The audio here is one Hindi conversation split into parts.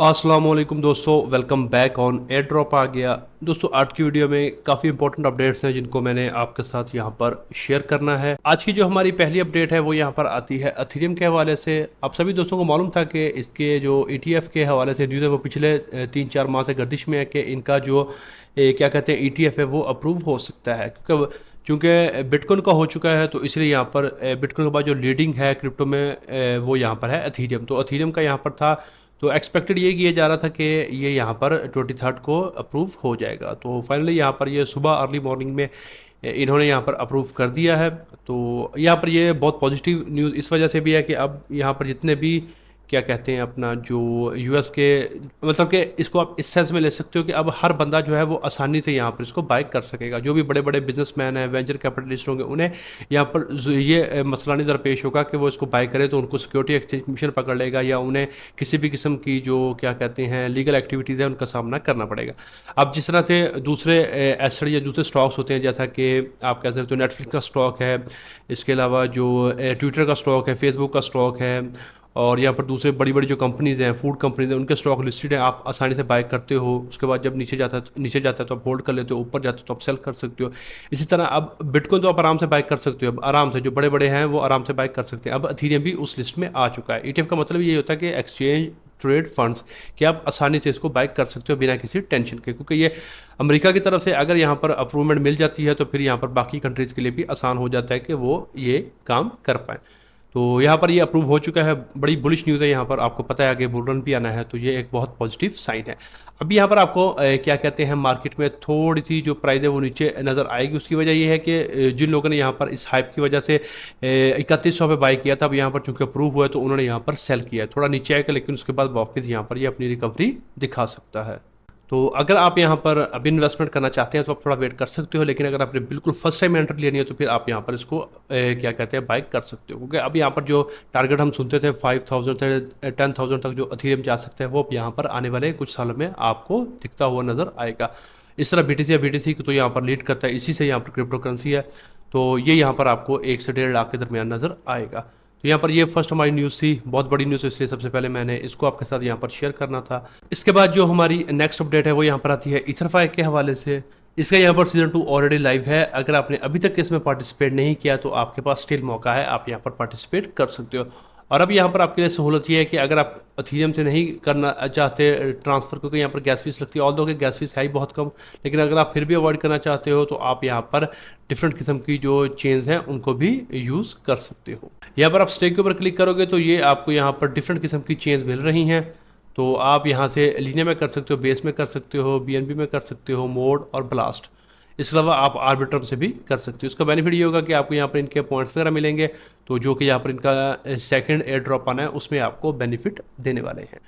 अस्सलाम वालेकुम दोस्तों, welcome back on air drop आ गया। दोस्तों आज की वीडियो में काफ़ी इंपॉर्टेंट अपडेट्स हैं जिनको मैंने आपके साथ यहाँ पर शेयर करना है। आज की जो हमारी पहली अपडेट है वो यहाँ पर आती है एथेरियम के हवाले से। आप सभी दोस्तों को मालूम था कि इसके जो ETF के हवाले से न्यूज़ है वो पिछले 3-4 माह से गर्दिश में है कि इनका जो क्या कहते हैं ETF है वो अप्रूव हो सकता है, क्योंकि चूँकि बिटकॉइन का हो चुका है तो इसलिए यहाँ पर बिटकॉइन के बाद जो लीडिंग है क्रिप्टो में वो यहाँ पर है एथेरियम। तो एथेरियम का यहाँ पर था, तो एक्सपेक्टेड ये किया जा रहा था कि ये यहाँ पर 23 को अप्रूव हो जाएगा। तो फाइनली यहाँ पर ये सुबह अर्ली मॉर्निंग में इन्होंने यहाँ पर अप्रूव कर दिया है। तो यहाँ पर ये बहुत पॉजिटिव न्यूज़ इस वजह से भी है कि अब यहाँ पर जितने भी क्या कहते हैं अपना जो US के, मतलब कि इसको आप इस सेंस में ले सकते हो कि अब हर बंदा जो है वो आसानी से यहाँ पर इसको बाय कर सकेगा। जो भी बड़े बड़े बिजनेसमैन हैं, वेंचर कैपिटलिस्ट होंगे, उन्हें यहाँ पर ये मसला नहीं दरपेश होगा कि वो इसको बाय करें तो उनको सिक्योरिटी एक्सचेंज कमीशन पकड़ लेगा या उन्हें किसी भी किस्म की जो क्या कहते हैं लीगल एक्टिविटीज़ है उनका सामना करना पड़ेगा। अब जिस तरह से दूसरे एसेट या दूसरे स्टॉक्स होते हैं, जैसा कि आप कह सकते हो नेटफ्लिक्स का स्टॉक है, इसके अलावा जो ट्विटर का स्टॉक है, फेसबुक का स्टॉक है, और यहाँ पर दूसरे बड़ी बड़ी जो कंपनीज़ हैं, फूड कंपनीज हैं, उनके स्टॉक लिस्टेड है, आप आसानी से बाय करते हो। उसके बाद जब नीचे जाता है तो आप होल्ड कर लेते हो, ऊपर जाते हो तो आप सेल कर सकते हो। इसी तरह अब बिटकॉइन तो आप आराम से बाय कर सकते हो, अब आराम से जो बड़े बड़े हैं वो आराम से बाय कर सकते हैं। अब एथेरियम भी उस लिस्ट में आ चुका है। ETF का मतलब ये होता है कि एक्सचेंज ट्रेड फंड्स, कि आप आसानी से इसको बाय कर सकते हो बिना किसी टेंशन के, क्योंकि ये अमेरिका की तरफ से अगर यहाँ पर अप्रूवमेंट मिल जाती है तो फिर यहाँ पर बाकी कंट्रीज़ के लिए भी आसान हो जाता है कि वो ये काम कर पाएँ। तो यहाँ पर ये अप्रूव हो चुका है। बड़ी बुलिश न्यूज़ है, यहाँ पर आपको पता है आगे बुल रन भी आना है, तो ये एक बहुत पॉजिटिव साइन है। अभी यहाँ पर आपको क्या कहते हैं मार्केट में थोड़ी सी जो प्राइस है वो नीचे नज़र आएगी। उसकी वजह ये है कि जिन लोगों ने यहाँ पर इस हाइप की वजह से 3100 पे बाई किया था, अब यहाँ पर चूंकि अप्रूव हुआ है तो उन्होंने यहाँ पर सेल किया है। थोड़ा नीचे आएगा लेकिन उसके बाद वापस यहाँ पर ये अपनी रिकवरी दिखा सकता है। तो अगर आप यहाँ पर अभी इन्वेस्टमेंट करना चाहते हैं तो आप थोड़ा वेट कर सकते हो, लेकिन अगर आपने बिल्कुल फर्स्ट टाइम एंट्री लेनी है तो फिर आप यहाँ पर इसको क्या कहते हैं बाय कर सकते हो, क्योंकि अब यहाँ पर जो टारगेट हम सुनते थे 5000 से 10,000 तक जो एथेरियम जा सकता है वो अब यहाँ पर आने वाले कुछ सालों में आपको दिखता हुआ नज़र आएगा। इस तरह BTC या BTC तो यहाँ पर लीड करता है, इसी से यहाँ पर क्रिप्टो करेंसी है, तो ये यहाँ पर आपको 1 से 1.5 लाख के दरमियान नज़र आएगा। तो यहाँ पर ये फर्स्ट हमारी न्यूज़ थी, बहुत बड़ी न्यूज़, इसलिए सबसे पहले मैंने इसको आपके साथ यहाँ पर शेयर करना था। इसके बाद जो हमारी नेक्स्ट अपडेट है वो यहाँ पर आती है इथरफाई के हवाले से। इसका यहाँ पर सीजन 2 ऑलरेडी लाइव है। अगर आपने अभी तक इसमें पार्टिसिपेट नहीं किया तो आपके पास स्टिल मौका है, आप यहाँ पर पार्टिसिपेट कर सकते हो। और अब यहाँ पर आपके लिए सहूलत ये है कि अगर आप एथेरियम से नहीं करना चाहते ट्रांसफ़र, क्योंकि यहाँ पर गैस फीस लगती है, ऑल दो कि गैस फीस है ही बहुत कम, लेकिन अगर आप फिर भी अवॉइड करना चाहते हो तो आप यहाँ पर डिफरेंट किस्म की जो चेन्स हैं उनको भी यूज़ कर सकते हो। यहाँ पर आप स्टेक के ऊपर क्लिक करोगे तो ये आपको यहाँ पर डिफरेंट किस्म की चेन्स मिल रही हैं। तो आप यहाँ से लीनिया में कर सकते हो, बेस में कर सकते हो, BNB में कर सकते हो, मोड और ब्लास्ट। इसके अलावा आप आर्बिट्रम से भी कर सकते हो। इसका बेनिफिट ये होगा कि आपको यहाँ पर इनके पॉइंट्स वगैरह मिलेंगे, तो जो कि यहाँ पर इनका सेकंड एयर ड्रॉप आना है उसमें आपको बेनिफिट देने वाले हैं।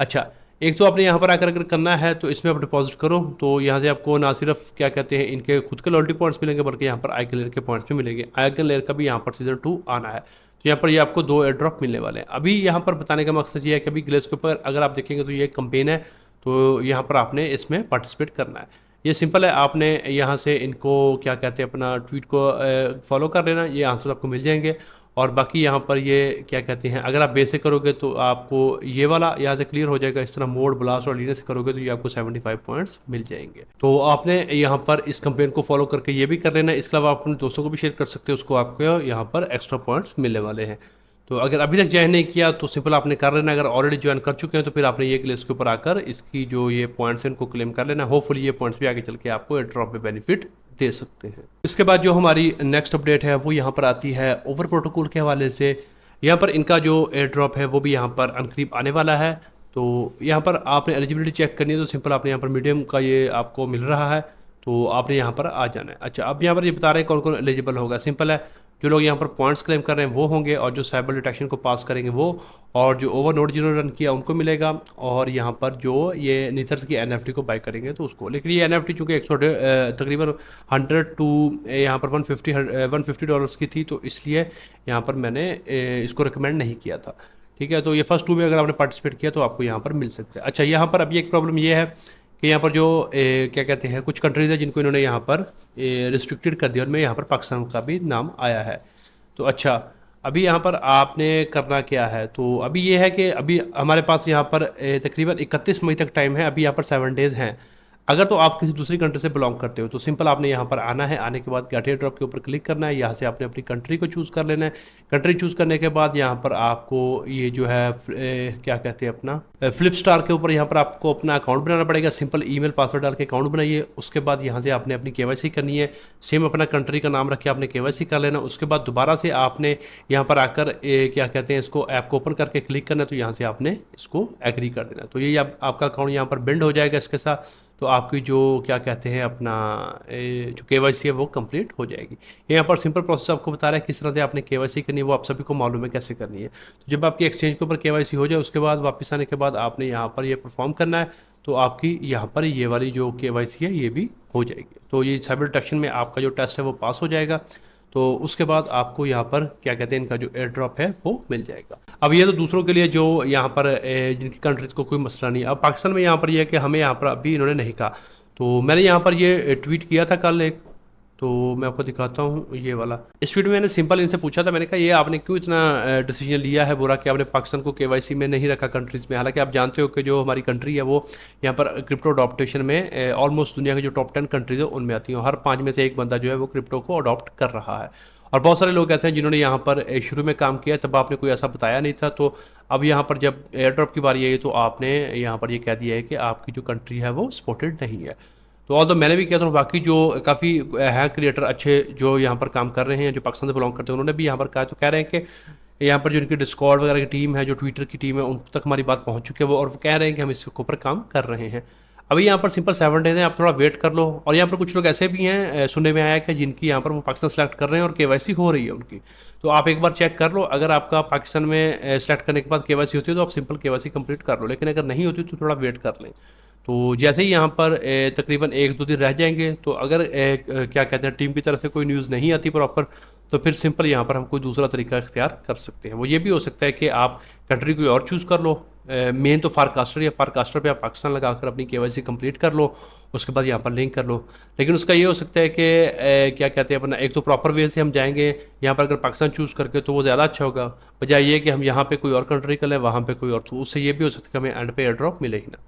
अच्छा, एक तो आपने यहाँ पर आकर अगर करना है तो इसमें आप डिपॉजिट करो, तो यहाँ से आपको ना सिर्फ क्या कहते हैं इनके खुद के लॉयल्टी पॉइंट्स मिलेंगे बल्कि यहाँ पर आइकन लेयर के पॉइंट्स भी मिलेंगे। आइकन लेयर का भी यहाँ पर सीजन 2 आना है, तो यहाँ पर ये आपको 2 एयर ड्रॉप मिलने वाले हैं। अभी यहाँ पर बताने का मकसद ये है कि अभी ग्लेस के ऊपर अगर आप देखेंगे तो ये कंपेन है, तो यहाँ पर आपने इसमें पार्टिसिपेट करना है। ये सिंपल है, आपने यहाँ से इनको क्या कहते हैं अपना ट्वीट को फॉलो कर लेना, ये आंसर आपको मिल जाएंगे। और बाकी यहाँ पर ये क्या कहते हैं अगर आप बेसिक करोगे तो आपको ये वाला यहाँ से क्लियर हो जाएगा। इस तरह मोड ब्लास्ट और लीनियर से करोगे तो ये आपको 75 पॉइंट्स मिल जाएंगे। तो आपने यहाँ पर इस कंपेन को फॉलो करके ये भी कर लेना है। इसके अलावा आप अपने दोस्तों को भी शेयर कर सकते हो, उसको आपको यहाँ पर एक्स्ट्रा पॉइंट्स मिलने वाले हैं। तो अगर अभी तक ज्वाइन नहीं किया तो सिंपल आपने कर लेना। अगर ऑलरेडी ज्वाइन कर चुके हैं तो फिर आपने ये लिस्ट के ऊपर आकर इसकी जो ये पॉइंट्स हैं इनको क्लेम कर लेना। होपफुली ये पॉइंट्स भी आगे चल के आपको एयर ड्रॉप में बेनिफिट दे सकते हैं। इसके बाद जो हमारी नेक्स्ट अपडेट है वो यहाँ पर आती है ओवर प्रोटोकॉल के हवाले से। यहाँ पर इनका जो एयर ड्रॉप है वो भी यहाँ पर अनकरीब आने वाला है। तो यहाँ पर आपने एलिजिबिलिटी चेक करनी है, तो सिंपल आपने यहाँ पर मीडियम का ये आपको मिल रहा है, तो आपने यहाँ पर आ जाना है। अच्छा, अब यहाँ पर ये बता रहे हैं कौन कौन एलिजिबल होगा। सिंपल है, जो लोग यहाँ पर पॉइंट्स क्लेम कर रहे हैं वो होंगे, और जो साइबर डिटेक्शन को पास करेंगे वो, और जो ओवर नोड जिन्होंने रन किया उनको मिलेगा, और यहाँ पर जो ये नीथर्स की NFT को बाय करेंगे तो उसको। लेकिन ये NFT चूँकि तकरीबन 100 टू यहाँ पर 150 डॉलर्स की थी, तो इसलिए यहाँ पर मैंने इसको रिकमेंड नहीं किया था। ठीक है, तो ये फर्स्ट 2 में अगर आपने पार्टिसिपेट किया तो आपको यहाँ पर मिल सकता है। अच्छा, यहाँ पर अभी एक प्रॉब्लम ये है कि यहाँ पर जो क्या कहते हैं कुछ कंट्रीज़ हैं जिनको इन्होंने यहाँ पर रिस्ट्रिक्टेड कर दिया, उनमें यहाँ पर पाकिस्तान का भी नाम आया है। तो अच्छा, अभी यहाँ पर आपने करना क्या है, तो अभी ये है कि अभी हमारे पास यहाँ पर तकरीबन 31 मई तक टाइम है, अभी यहाँ पर 7 डेज़ हैं। अगर तो आप किसी दूसरी कंट्री से बिलोंग करते हो तो सिंपल आपने यहाँ पर आना है, आने के बाद गेट एयर ड्रॉप के ऊपर क्लिक करना है, यहाँ से आपने अपनी कंट्री को चूज़ कर लेना है। कंट्री चूज़ करने के बाद यहाँ पर आपको ये जो है क्या कहते हैं अपना फ्लिप स्टार के ऊपर यहाँ पर आपको अपना अकाउंट बनाना पड़ेगा। सिंपल ईमेल पासवर्ड डाल के अकाउंट बनाइए। उसके बाद यहाँ से आपने अपनी केवाईसी करनी है, सेम अपना कंट्री का नाम रख के आपने केवाईसी कर लेना। उसके बाद दोबारा से आपने यहाँ पर आकर क्या कहते हैं इसको ऐप को ओपन करके क्लिक करना है, तो यहाँ से आपने इसको एग्री कर देना। तो ये आपका अकाउंट यहाँ पर बिल्ड हो जाएगा इसके साथ। तो आपकी जो क्या कहते हैं अपना जो केवाईसी है वो कंप्लीट हो जाएगी। यहाँ पर सिंपल प्रोसेस आपको बता रहा है किस तरह से आपने केवाईसी करनी है, वो आप सभी को मालूम है कैसे करनी है। तो जब आपकी एक्सचेंज के ऊपर केवाईसी हो जाए उसके बाद वापस आने के बाद आपने यहाँ पर ये परफॉर्म करना है, तो आपकी यहाँ पर ये वाली जो केवाईसी है ये भी हो जाएगी। तो ये साइबर डिटेक्शन में आपका जो टेस्ट है वो पास हो जाएगा। तो उसके बाद आपको यहाँ पर क्या कहते हैं इनका जो एयर ड्रॉप है वो मिल जाएगा। अब ये तो दूसरों के लिए जो यहाँ पर जिनकी कंट्रीज़ को कोई मसला नहीं। अब पाकिस्तान में यहाँ पर ये है कि हमें यहाँ पर अभी इन्होंने नहीं कहा। तो मैंने यहाँ पर ये ट्वीट किया था कल एक, तो मैं आपको दिखाता हूँ ये वाला। इस वीडियो में मैंने सिंपल इनसे पूछा था, मैंने कहा ये आपने क्यों इतना डिसीजन लिया है बुरा कि आपने पाकिस्तान को केवाईसी में नहीं रखा कंट्रीज़ में। हालांकि आप जानते हो कि जो हमारी कंट्री है वो यहाँ पर क्रिप्टो अडॉप्टेशन में ऑलमोस्ट दुनिया के जो टॉप 10 कंट्रीज़ है उनमें आती हैं। हर 5 में से एक बंदा जो है वो क्रिप्टो को अडॉप्ट कर रहा है। और बहुत सारे लोग ऐसे हैं जिन्होंने यहाँ पर शुरू में काम किया, तब आपने कोई ऐसा बताया नहीं था। तो अब यहाँ पर जब एयर ड्रॉप की बारी आई तो आपने यहाँ पर ये कह दिया है कि आपकी जो कंट्री है वो सपोर्टेड नहीं है। तो ऑल मैंने भी किया था, बाकी जो काफ़ी हैं क्रिएटर अच्छे जो यहाँ पर काम कर रहे हैं, जो पाकिस्तान से बिलोंग करते हैं, उन्होंने भी यहाँ पर कहा। तो कह रहे हैं कि यहाँ पर जो इनकी डिस्कॉर्ड वगैरह की टीम है, जो ट्विटर की टीम है, उन तक हमारी बात पहुँच चुकी है वो, और वो कह रहे हैं कि हम इसके ऊपर काम कर रहे हैं। अभी यहाँ पर सिंपल 7 डेज हैं, आप थोड़ा वेट कर लो। और यहाँ पर कुछ लोग ऐसे भी हैं सुनने में आया कि जिनकी यहाँ पर वो पाकिस्तान सेलेक्ट कर रहे हैं और केवाईसी हो रही है उनकी। तो आप एक बार चेक कर लो, अगर आपका पाकिस्तान में सेलेक्ट करने के बाद केवाईसी होती है तो आप सिंपल केवाईसी कंप्लीट कर लो, लेकिन अगर नहीं होती तो थोड़ा वेट कर लें। तो जैसे ही यहाँ पर तकरीबन 1-2 दिन रह जाएंगे, तो अगर क्या कहते हैं टीम की तरफ से कोई न्यूज़ नहीं आती प्रॉपर, तो फिर सिंपल यहाँ पर हम कोई दूसरा तरीका इख्तियार कर सकते हैं। वो ये भी हो सकता है कि आप कंट्री कोई और चूज़ कर लो। मेन तो फारकास्टर या फारकास्टर पे आप पाकिस्तान लगाकर अपनी केवाईसी कंप्लीट कर लो, उसके बाद यहाँ पर लिंक कर लो। लेकिन उसका ये हो सकता है कि क्या कहते हैं अपना, एक तो प्रॉपर वे से हम जाएंगे यहाँ पर अगर पाकिस्तान चूज़ करके, तो वो ज़्यादा अच्छा होगा, बजाय ये कि हम यहाँ पे कोई और कंट्री कर लें, वहाँ पे कोई और। तो उससे ये भी हो सकता है कि हमें एंड पे एयर ड्रॉप मिले ही ना।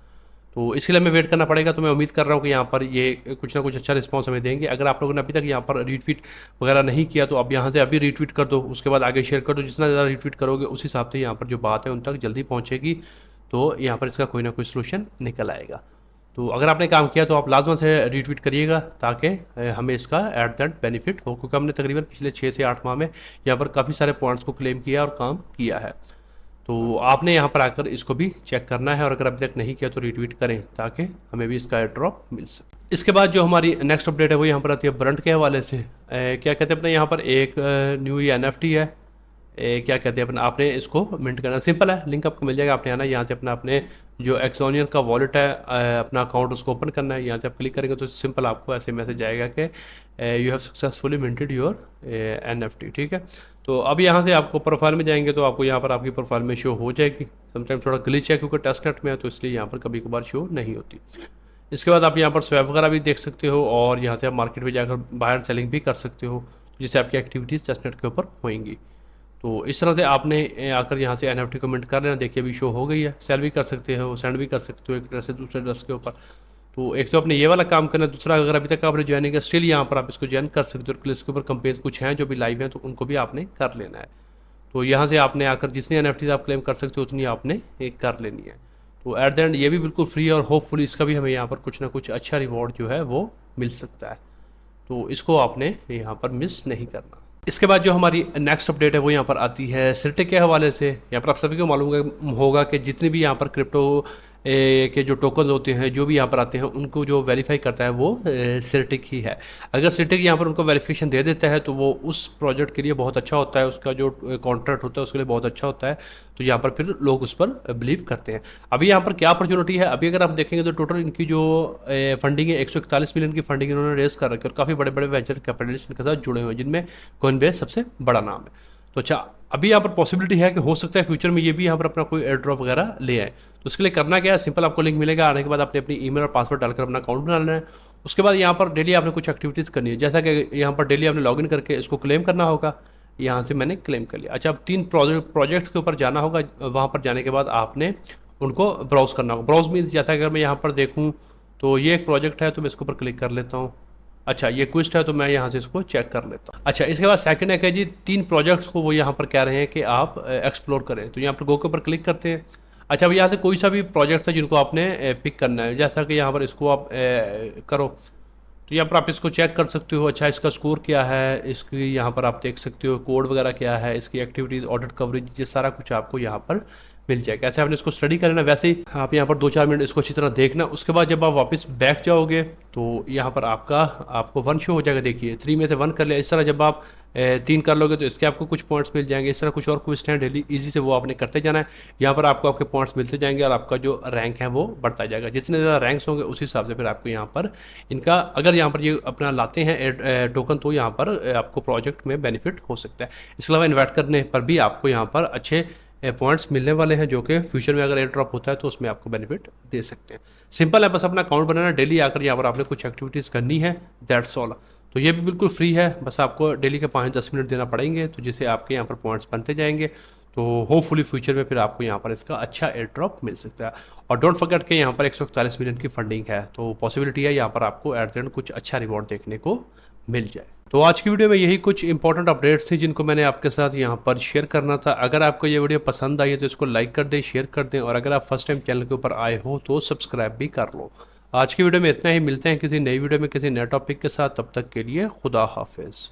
तो इसके लिए हमें वेट करना पड़ेगा। तो मैं उम्मीद कर रहा हूँ कि यहाँ पर ये कुछ ना कुछ अच्छा रिस्पांस हमें देंगे। अगर आप लोगों ने अभी तक यहाँ पर रीट्वीट वगैरह नहीं किया तो अब यहाँ से अभी रीट्वीट कर दो, उसके बाद आगे शेयर कर दो। जितना ज़्यादा रीट्वीट करोगे उस हिसाब से यहाँ पर जो बात है उन तक जल्दी पहुँचेगी, तो यहाँ पर इसका कोई ना कोई सोल्यूशन निकल आएगा। तो अगर आपने काम किया तो आप लाजमन से रीट्वीट करिएगा, ताकि हमें इसका एट द एंड बेनिफिट हो, क्योंकि हमने तकरीबन पिछले 6 से 8 माह में यहाँ पर काफ़ी सारे पॉइंट्स को क्लेम किया और काम किया है। तो आपने यहाँ पर आकर इसको भी चेक करना है, और अगर अभी तक नहीं किया तो रीट्वीट करें, ताकि हमें भी इसका एयर ड्रॉप मिल सके। इसके बाद जो हमारी नेक्स्ट अपडेट है वो यहाँ पर आती है ब्रंट के हवाले से। क्या कहते हैं अपने यहाँ पर एक न्यू NFT है, क्या कहते हैं अपना, आपने इसको मिंट करना। सिंपल है, लिंक आपको मिल जाएगा। आपने आना यहाँ से अपना अपने जो एक्सोनियन का वॉलेट है अपना अकाउंट उसको ओपन करना है। यहाँ से आप क्लिक करेंगे तो सिंपल आपको ऐसे मैसेज आएगा कि you have successfully minted your NFT। ठीक है, तो अब यहाँ से आपको प्रोफाइल में जाएंगे तो आपको यहाँ पर आपकी प्रोफाइल में शो हो जाएगी। समटाइम थोड़ा ग्लिच है क्योंकि टेस्ट नेट में है, तो इसलिए यहाँ पर कभी कभार शो नहीं होती। इसके बाद आप यहाँ पर स्वैप वगैरह भी देख सकते हो, और यहाँ से आप मार्केट में जाकर बाय एंड सेलिंग भी कर सकते हो, जिससे आपकी एक्टिविटीज़ टेस्ट नेट के ऊपर होंगी। तो इस तरह से आपने आकर यहाँ से NFT को मिंट कर लेना। देखिए अभी शो हो गई है। सेल भी कर सकते हो, सेंड भी कर सकते हो एक ड्रेस से दूसरे ड्रेस के ऊपर। तो एक तो आपने ये वाला काम करना है, दूसरा अगर अभी तक आपने ज्वाइन किया स्टिल यहाँ पर आप इसको ज्वाइन कर सकते हो। और इसके ऊपर कंपेयर कुछ हैं जो भी लाइव हैं, तो उनको भी आपने कर लेना है। तो यहाँ से आपने आकर जितनी NFT आप क्लेम कर सकते हो उतनी आपने एक कर लेनी है। तो एट द एंड ये भी बिल्कुल फ्री है, और होपफुली इसका भी हमें यहाँ पर कुछ ना कुछ अच्छा रिवॉर्ड जो है वो मिल सकता है। तो इसको आपने यहाँ पर मिस नहीं करना। इसके बाद जो हमारी नेक्स्ट अपडेट है वो यहाँ पर आती है सिर्टिक के हवाले से। यहाँ पर आप सभी को मालूम होगा कि जितने भी यहाँ पर क्रिप्टो के जो टोकन्स होते हैं जो भी यहाँ पर आते हैं, उनको जो वेरीफाई करता है वो सिर्टिक ही है। अगर सिर्टिक यहाँ पर उनको वेरिफिकेशन दे देता है तो वो उस प्रोजेक्ट के लिए बहुत अच्छा होता है, उसका जो कॉन्ट्रैक्ट होता है उसके लिए बहुत अच्छा होता है। तो यहाँ पर फिर लोग उस पर बिलीव करते हैं। अभी यहाँ पर क्या अपॉर्चुनिटी है, अभी अगर आप देखेंगे तो टोटल इनकी जो फंडिंग है 141 मिलियन की फंडिंग इन्होंने रेस कर रखी है, और काफ़ी बड़े बड़े वेंचर कैपिटलिस्ट इनके साथ जुड़े हुए हैं, जिनमें कोइनबेस सबसे बड़ा नाम है। तो अच्छा, अभी यहाँ पर पॉसिबिलिटी है कि हो सकता है फ्यूचर में ये भी यहाँ पर अपना कोई एयर ड्रॉप वगैरह ले आए। तो उसके लिए करना क्या है, सिंपल आपको लिंक मिलेगा, आने के बाद आपने अपनी ईमेल और पासवर्ड डालकर अपना अकाउंट बना लेना है। उसके बाद यहाँ पर डेली आपने कुछ एक्टिविटीज़ करनी है, जैसा कि यहाँ पर डेली आपने लॉगिन करके इसको क्लेम करना होगा। यहाँ से मैंने क्लेम कर लिया। अच्छा, अब 3 प्रोजेक्ट्स के ऊपर जाना होगा, वहाँ पर जाने के बाद आपने उनको ब्राउज़ करना होगा। ब्राउज़ मीन्स जैसा अगर मैं यहाँ पर देखूँ तो ये एक प्रोजेक्ट है, तो मैं इसके ऊपर क्लिक कर लेता हूँ। अच्छा, ये क्विस्ट है, तो मैं यहाँ से इसको चेक कर लेता हूँ। अच्छा, इसके बाद सेकंड है कि जी 3 प्रोजेक्ट्स को वो यहाँ पर कह रहे हैं कि आप एक्सप्लोर करें, तो यहाँ पर गो के ऊपर क्लिक करते हैं। अच्छा, अब यहाँ से कोई सा भी प्रोजेक्ट है जिनको आपने पिक करना है, जैसा कि यहाँ पर इसको आप करो, तो यहाँ पर आप इसको चेक कर सकते हो। अच्छा, इसका स्कोर क्या है, इसकी यहाँ पर आप देख सकते हो कोड वगैरह क्या है, इसकी एक्टिविटीज़, ऑडिट कवरेज, ये सारा कुछ आपको यहाँ पर मिल जाएगा। ऐसे आपने इसको स्टडी करना, वैसे ही आप यहाँ पर 2-4 मिनट इसको अच्छी तरह देखना। उसके बाद जब आप वापस बैक जाओगे तो यहाँ पर आपको 1 शो हो जाएगा। देखिए 3 में से 1 कर लिया। इस तरह जब आप 3 कर लोगे तो इसके आपको कुछ पॉइंट्स मिल जाएंगे। इस तरह कुछ और क्विस्ट हैं डेली, इजी से वो आपने करते जाना है। यहाँ पर आपको आपके पॉइंट्स मिलते जाएंगे और आपका जो रैंक है वो बढ़ता जाएगा। जितने ज़्यादा रैंक्स होंगे उस हिसाब से फिर आपको यहाँ पर इनका, अगर यहाँ पर ये अपना लाते हैं टोकन, तो यहाँ पर आपको प्रोजेक्ट में बेनिफिट हो सकता है। इसके अलावा इन्वाइट करने पर भी आपको यहाँ पर अच्छे पॉइंट्स मिलने वाले हैं, जो कि फ्यूचर में अगर एयर ड्रॉप होता है तो उसमें आपको बेनिफिट दे सकते हैं। सिंपल है, बस अपना अकाउंट बनाना, डेली आकर यहाँ पर आपने कुछ एक्टिविटीज़ करनी है, दैट्स ऑल। तो ये भी बिल्कुल फ्री है, बस आपको डेली के 5-10 मिनट देना पड़ेंगे, तो जिससे आपके यहाँ पर पॉइंट्स बनते जाएंगे। तो होपफुली फ्यूचर में फिर आपको यहाँ पर इसका अच्छा एयर ड्रॉप मिल सकता है। और डोंट फॉरगेट कि यहाँ पर 141 मिलियन की फंडिंग है, तो पॉसिबिलिटी है यहाँ पर आपको एट द एंड कुछ अच्छा रिवॉर्ड देखने को मिल जाए। तो आज की वीडियो में यही कुछ इंपॉर्टेंट अपडेट्स थी जिनको मैंने आपके साथ यहाँ पर शेयर करना था। अगर आपको ये वीडियो पसंद आई है तो इसको लाइक कर दें, शेयर कर दें, और अगर आप फर्स्ट टाइम चैनल के ऊपर आए हो तो सब्सक्राइब भी कर लो। आज की वीडियो में इतना ही, मिलते हैं किसी नई वीडियो में किसी नए टॉपिक के साथ। तब तक के लिए खुदा हाफिज़।